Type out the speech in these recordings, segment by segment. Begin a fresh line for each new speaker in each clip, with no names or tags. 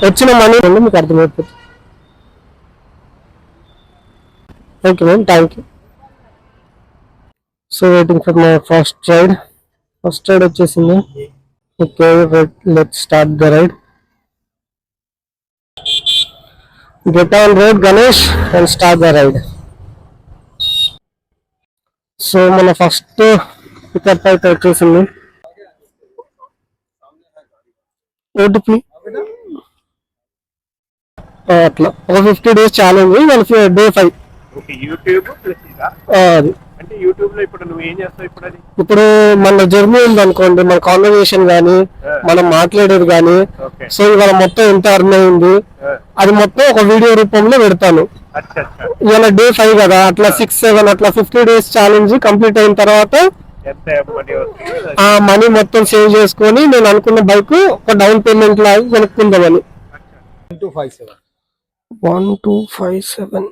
వచ్చిన మనీ మీకు అర్థమైపోతుంది. Okay ma'am, thank you. So waiting for my first ride వచ్చేసింది. Okay, let's start the ride. Get on road Ganesh and start the ride. So మన first pickup అయితే వచ్చేసింది. OTP అట్లా ఒక 50 days ఛాలెంజ్, డే 5. అది
అంటే యూట్యూబ్ లో ఇప్పుడు నువ్వు ఏం చేస్తావు
ఇప్పుడు మన జర్నీ ఉంది అనుకోండి, మన కాన్వర్సేషన్ గానీ మనం మాట్లాడేది గానీ, సో ఇవాళ మొత్తం ఎంత అర్న్ అయింది అది మొత్తం ఒక వీడియో రూపంలో పెడతాను. ఇవాళ డే 5 కదా, అట్లా 6, 7 అట్లా 50 days ఛాలెంజ్ కంప్లీట్ అయిన తర్వాత ఆ మనీ మొత్తం సేవ్ చేసుకొని నేను అనుకున్న బైక్ ఒక డౌన్ పేమెంట్ లాగా కొనుక్కుందామని. 1257.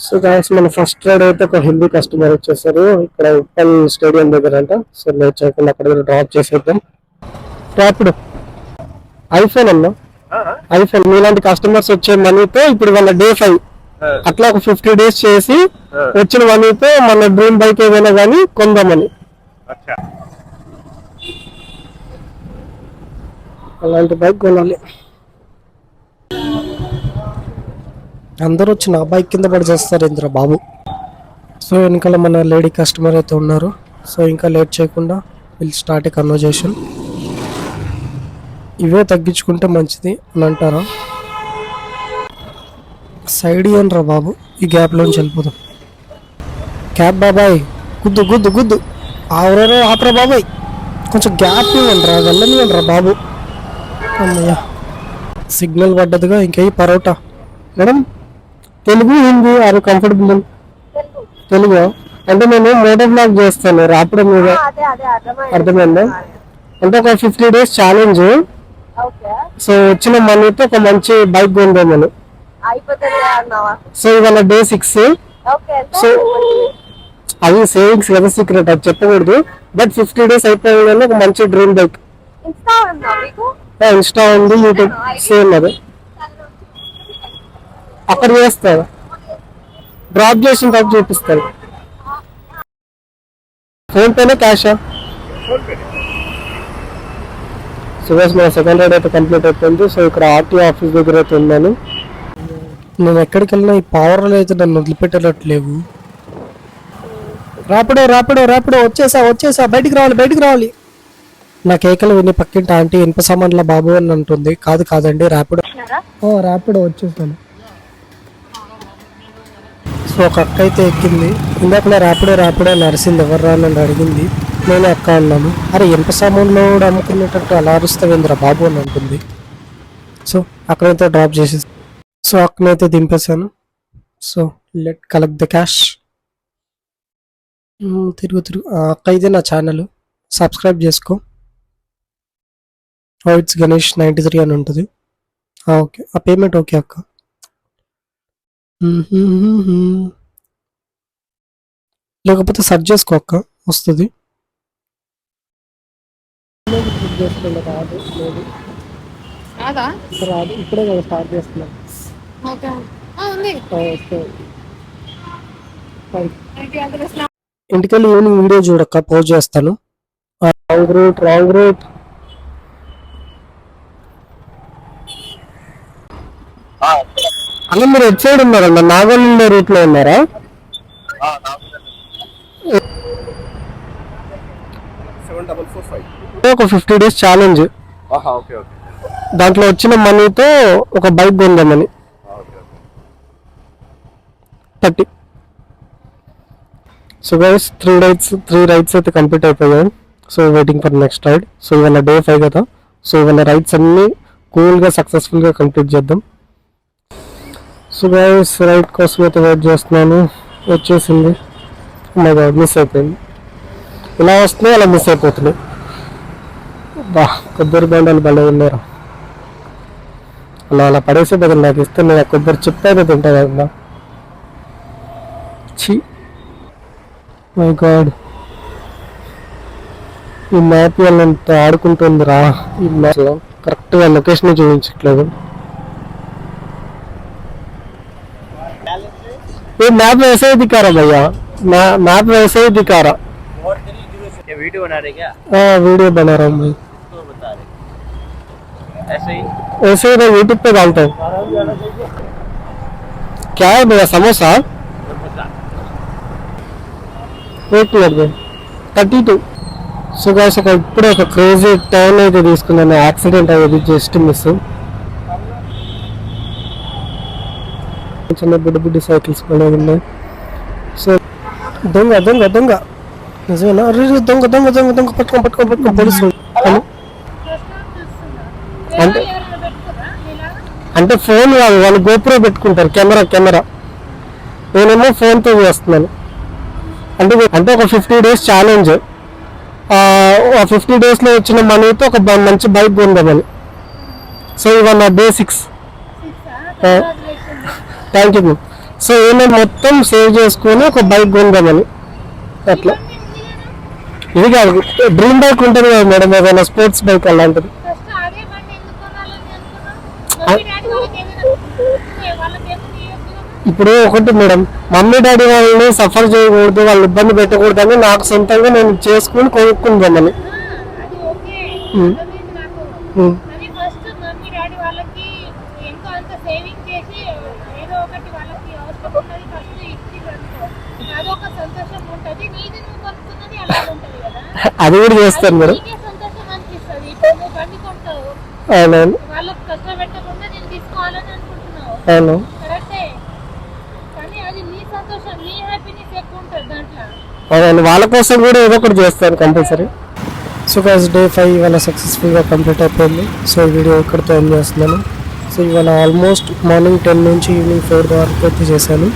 సో గాయస్, మన ఫస్ట్ రైడ్ అయితే ఒక హిందీ కస్టమర్ వచ్చేసారు ఇక్కడ ఉప్పల్ స్టేడియం దగ్గర అంట. సో లేట్ చేయకుండా అక్కడ డ్రాప్ చేసేద్దాం. ర్యాపిడో ఐఫోన్ అన్నా, ఐఫోన్ మీలాంటి కస్టమర్స్ వచ్చే మనీతో ఇప్పుడు వాళ్ళ డే 5 అట్లా ఒక 50 days చేసి వచ్చిన మనీతో మన డ్రీమ్ బైక్ ఏదైనా కానీ కొందామని. అలాంటి బైక్ కొనాలి. అందరూ వచ్చి నా బైక్ కింద పడి చేస్తారు ఇంద్ర బాబు. సో వెనకాల మన లేడీ కస్టమర్ అయితే ఉన్నారు. సో ఇంకా లేట్ చేయకుండా విల్ స్టార్ట్ ఏ కన్వర్జేషన్. ఇవే తగ్గించుకుంటే మంచిది అని అంటారా? సైడ్ ఇయ్యండి రా బాబు, ఈ గ్యాప్లోంచి వెళ్ళిపోదాం. క్యాబ్ బాబాయ్, గుద్దు గుద్దు గుద్దు, ఆవరో ఆపరా బాబాయ్, కొంచెం గ్యాప్ ఇవ్వండి రా, వెళ్ళనివ్వండి రా బాబు. అమ్మయ్యా, సిగ్నల్ పడ్డదిగా. ఇంకే parotta madam, Telugu Hindi are comfortable? Telugu అంటే నేను మోటో బ్లాగ్ చేస్తాను రాపడం మీద. అర్థమైందా? అంటే ఒక 50 days ఛాలెంజ్. సో వచ్చిన మనీతో ఒక మంచి బైక్ కొందామని. సో ఇవాళ డే 6. సో అది సేవింగ్స్ కదా, సీక్రెట్, అది చెప్పకూడదు. బట్ 50 days అయిపోయిందని ఒక మంచి డ్రీమ్ బైక్. ఇన్స్టా ఉంది, యూట్యూబ్ సేమ్ అదే. అక్కడ చేస్తారు, డ్రాప్ చేసిన తర్వాత చూపిస్తారు. ఫోన్ పేనే క్యాషా? సుభాష్, మన సెకండ్ రైడ్ అయితే కంప్లీట్ అయిపోయింది. సో ఇక్కడ ఆర్టీఓ ఆఫీస్ దగ్గర అయితే ఉన్నాను. నేను ఎక్కడికి వెళ్ళినా ఈ పవర్లు అయితే నన్ను వదిలిపెట్టేటట్లేవు. రాపిడో రాపిడో రాపిడో, వచ్చేసా, బయటికి రావాలి. నా కేకలు విని పక్కింటి ఆంటీ ఇనుప సామాన్ల బాబు అని అంటుంది. కాదండి, రాపిడో వచ్చేసాను. సో ఒక అక్క అయితే ఎక్కింది. ఇందాక రాపిడో నరిసింది, ఎవర్రా అని అడిగింది. నేను అక్క అన్నాను. అరే ఇనుప సామాన్లో కూడా అమ్ముకునేటట్టు అలా అరుస్తావేంద్ర బాబు అని అంటుంది. సో అక్కడైతే డ్రాప్ చేసేసి సో అక్కడైతే దింపేశాను. So let collect the cash. తిరుగు అక్క, ఇదే నా ఛానల్, సబ్స్క్రైబ్ చేసుకో. ఇట్స్ గణేష్ 93 అని ఉంటుంది. ఓకే, ఆ పేమెంట్ ఓకే అక్క. లేకపోతే సెర్చ్ చేసుకో అక్క, వస్తుంది. రాదు, ఇప్పుడే కదా స్టార్ట్ చేస్తున్నాను. ఇంటికెళ్ళి ఈవినింగ్ వీడియో చూడక్క, పోస్ట్ చేస్తాను. Wrong route. అలా మీరు ఎటు సైడ్ ఉన్నారన్న? నాగోల్ రూట్ లో ఉన్నారా? ఒక 50 days ఛాలెంజ్. దాంట్లో వచ్చిన మనీతో ఒక బైక్ కొందామని. 30. సో గైస్, 3 రైడ్స్ అయితే కంప్లీట్ అయిపోయాయి. So waiting for next ride. So ఇవాళ డే 5 కదా. సో ఇవాళ రైడ్స్ అన్ని కూల్గా సక్సెస్ఫుల్గా కంప్లీట్ చేద్దాం. సో గైస్, రైడ్ కోసం అయితే వెయిట్ చేస్తున్నాను. వచ్చేసింది. మిస్ అయిపోయింది. ఇలా వస్తున్నాయి, అలా మిస్ అయిపోతున్నాయి. కొబ్బరి బొండాలు భలే ఉన్నారా. అలా పడేసే బదులు నాకు ఇస్తే నేను కొబ్బరి చిప్ అయితే తింటా కదా. మై గాడ్, ఈ మ్యాప్ ఎంత ఆడుకుంటుందిరా ఈ మ్యాప్ లో. కరెక్ట్గా లొకేషన్ చూపించట్లేదు. ये मैप वैसे ही दिखा रहा भैया, मैप वैसे ही दिखा रहा.
क्या वीडियो बना रहे क्या?
हाँ वीडियो बना रहा हूँ भाई.
तो बता रहे ऐसे ही
ऐसे ही मैं यूट्यूब पे डालता हूँ. क्या है भैया समोसा? एक मिनट में 32. సో గైస్ ఇప్పుడే ఒక క్రేజీ టర్న్ అయితే తీసుకున్నాను, యాక్సిడెంట్ అయ్యేది జస్ట్ మిస్. చిన్న బుడ్డి సైకిల్స్ కూడా ఉన్నాయి. సో దొంగ దొంగ దొంగ నిజమేనా? దొంగ దొంగ దొంగ దొంగ పట్టుకో పోలీసులు. అంటే అంటే ఫోన్ కాదు, వాళ్ళు గోప్రో పెట్టుకుంటారు, కెమెరా. నేనేమో ఫోన్తో చేస్తున్నాను. అంటే ఒక 50 days ఛాలెంజ్. 50 daysలో వచ్చిన మనీతో ఒక మంచి బైక్ కొందామని. సో ఇవన్న నా బేసిక్స్. Thank you. సో ఏమైనా మొత్తం సేవ్ చేసుకొని ఒక బైక్ కొందామని అట్లా. ఇది కాదు, డ్రీమ్ బైక్ ఉంటుంది కదా మేడం, ఏదైనా స్పోర్ట్స్ బైక్ అలాంటిది. ఇప్పుడు ఒకటి మేడం, మమ్మీ డాడీ వాళ్ళని సఫర్ చేయకూడదు, వాళ్ళు ఇబ్బంది పెట్టకూడదు అని నాకు సొంతంగా నేను చేసుకుని కొనుక్కుందామని. అది కూడా చేస్తాను మేడం. అవునవును అవును. అవునండి, వాళ్ళ కోసం కూడా ఏదో ఒకటి చేస్తాను కంపల్సరీ. సో ఫస్ట్ డే 5 ఇవాళ సక్సెస్ఫుల్గా కంప్లీట్ అయిపోయింది. సో ఈ వీడియో ఇక్కడితో ఎండ్ చేస్తున్నాను. సో ఇవాళ ఆల్మోస్ట్ మార్నింగ్ 10 నుంచి ఈవినింగ్ 4 వరకు అయితే చేశాను.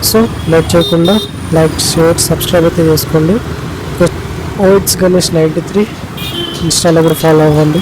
సో లైక్ చేయకుండా లైక్ షేర్ సబ్స్క్రైబ్ అయితే చేసుకోండి. ఇట్స్ గణేష్ 93 ఇన్స్టాలో కూడా ఫాలో అవ్వండి.